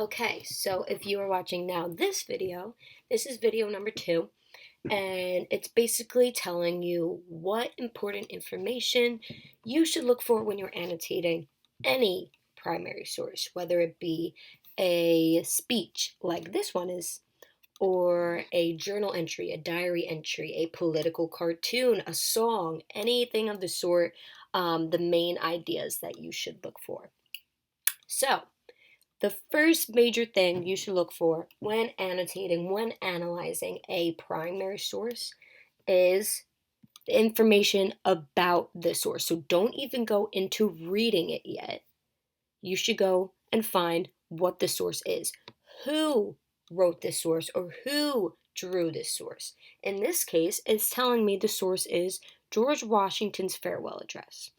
Okay, so if you are watching now this video, this is video number 2, and it's basically telling you what important information you should look for when you're annotating any primary source, whether it be a speech like this one is, or a journal entry, a diary entry, a political cartoon, a song, anything of the sort, the main ideas that you should look for. So, the first major thing you should look for when annotating, when analyzing a primary source is the information about the source. So don't even go into reading it yet. You should go and find what the source is. Who wrote this source or who drew this source? In this case, it's telling me the source is George Washington's farewell address.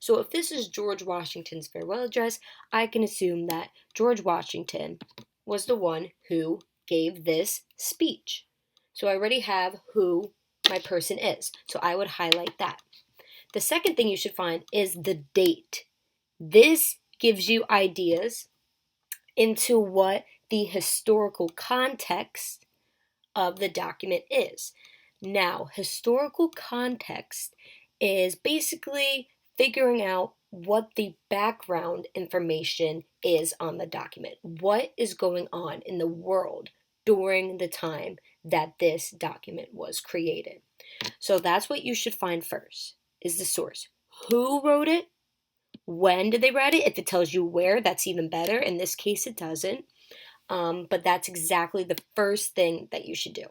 So if this is George Washington's farewell address, I can assume that George Washington was the one who gave this speech. So I already have who my person is. So I would highlight that. The second thing you should find is the date. This gives you ideas into what the historical context of the document is. Now, historical context is basically figuring out what the background information is on the document. What is going on in the world during the time that this document was created? So that's what you should find first, is the source. Who wrote it? When did they write it? If it tells you where, that's even better. In this case, it doesn't. But that's exactly the first thing that you should do.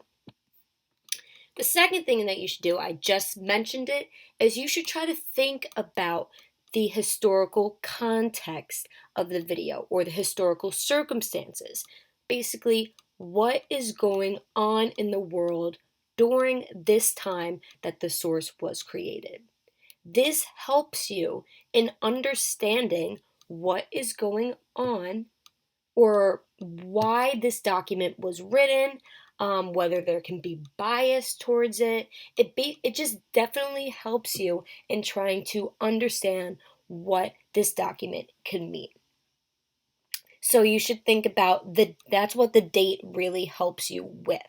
The second thing that you should do, I just mentioned it, is you should try to think about the historical context of the video or the historical circumstances. Basically, what is going on in the world during this time that the source was created. This helps you in understanding what is going on or why this document was written, whether there can be bias towards it. It just definitely helps you in trying to understand what this document can mean. So you should think about that's what the date really helps you with.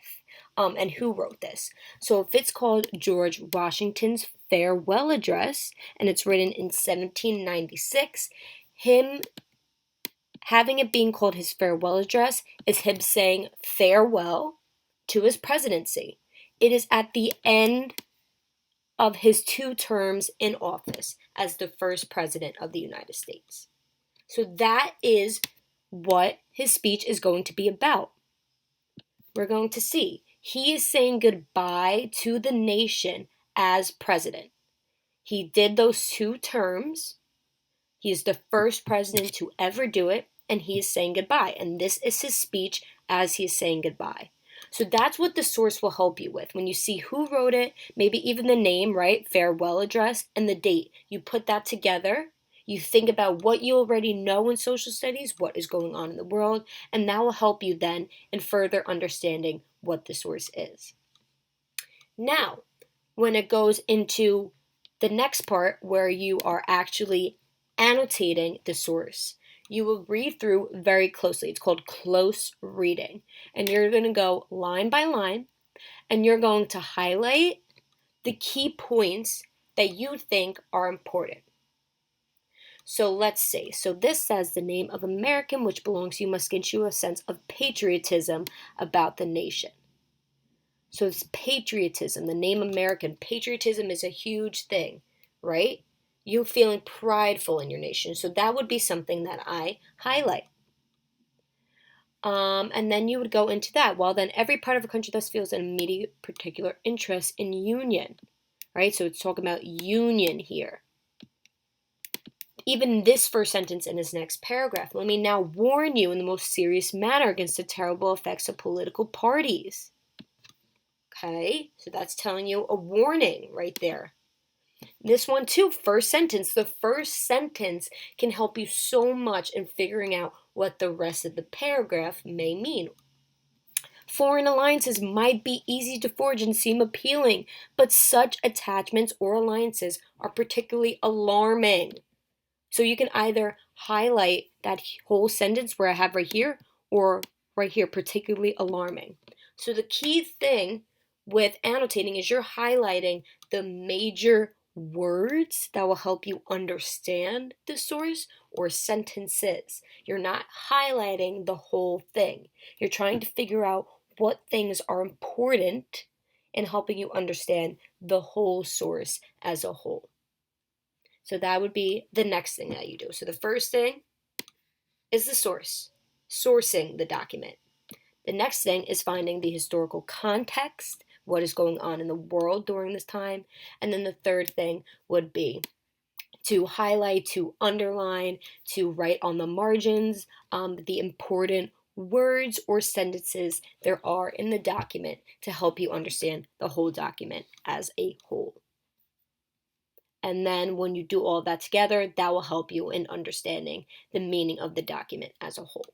And who wrote this. So if it's called George Washington's farewell address and it's written in 1796, him having it being called his farewell address is him saying farewell to his presidency. It is at the end of his 2 terms in office as the first president of the United States. So that is what his speech is going to be about. We're going to see. He is saying goodbye to the nation as president. He did those 2 terms. He is the first president to ever do it, and he is saying goodbye. And this is his speech as he is saying goodbye. So that's what the source will help you with. When you see who wrote it, maybe even the name, right? Farewell address, and the date. You put that together. You think about what you already know in social studies, what is going on in the world, and that will help you then in further understanding what the source is. Now, when it goes into the next part where you are actually annotating the source, you will read through very closely. It's called close reading. And you're going to go line by line, and you're going to highlight the key points that you think are important. So let's see. So this says the name of American which belongs to you must give you a sense of patriotism about the nation. So it's patriotism, the name American. Patriotism is a huge thing, right? You feeling prideful in your nation. So that would be something that I highlight. And then you would go into that. Well, then every part of a country thus feels an immediate particular interest in union, right? So it's talking about union here. Even this first sentence in this next paragraph. Let me now warn you in the most serious manner against the terrible effects of political parties. Okay, so that's telling you a warning right there. This one too, first sentence. The first sentence can help you so much in figuring out what the rest of the paragraph may mean. Foreign alliances might be easy to forge and seem appealing, but such attachments or alliances are particularly alarming. So you can either highlight that whole sentence where I have right here, or right here, particularly alarming. So the key thing with annotating is you're highlighting the major words that will help you understand the source or sentences. You're not highlighting the whole thing. You're trying to figure out what things are important in helping you understand the whole source as a whole. So that would be the next thing that you do. So the first thing is the source, sourcing the document. The next thing is finding the historical context, what is going on in the world during this time. And then the third thing would be to highlight, to underline, to write on the margins the important words or sentences there are in the document to help you understand the whole document as a whole. And then when you do all that together, that will help you in understanding the meaning of the document as a whole.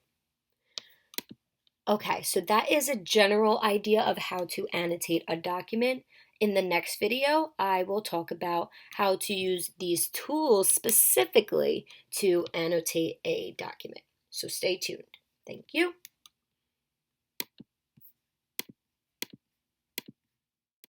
Okay, so that is a general idea of how to annotate a document. In the next video, I will talk about how to use these tools specifically to annotate a document. So stay tuned. Thank you.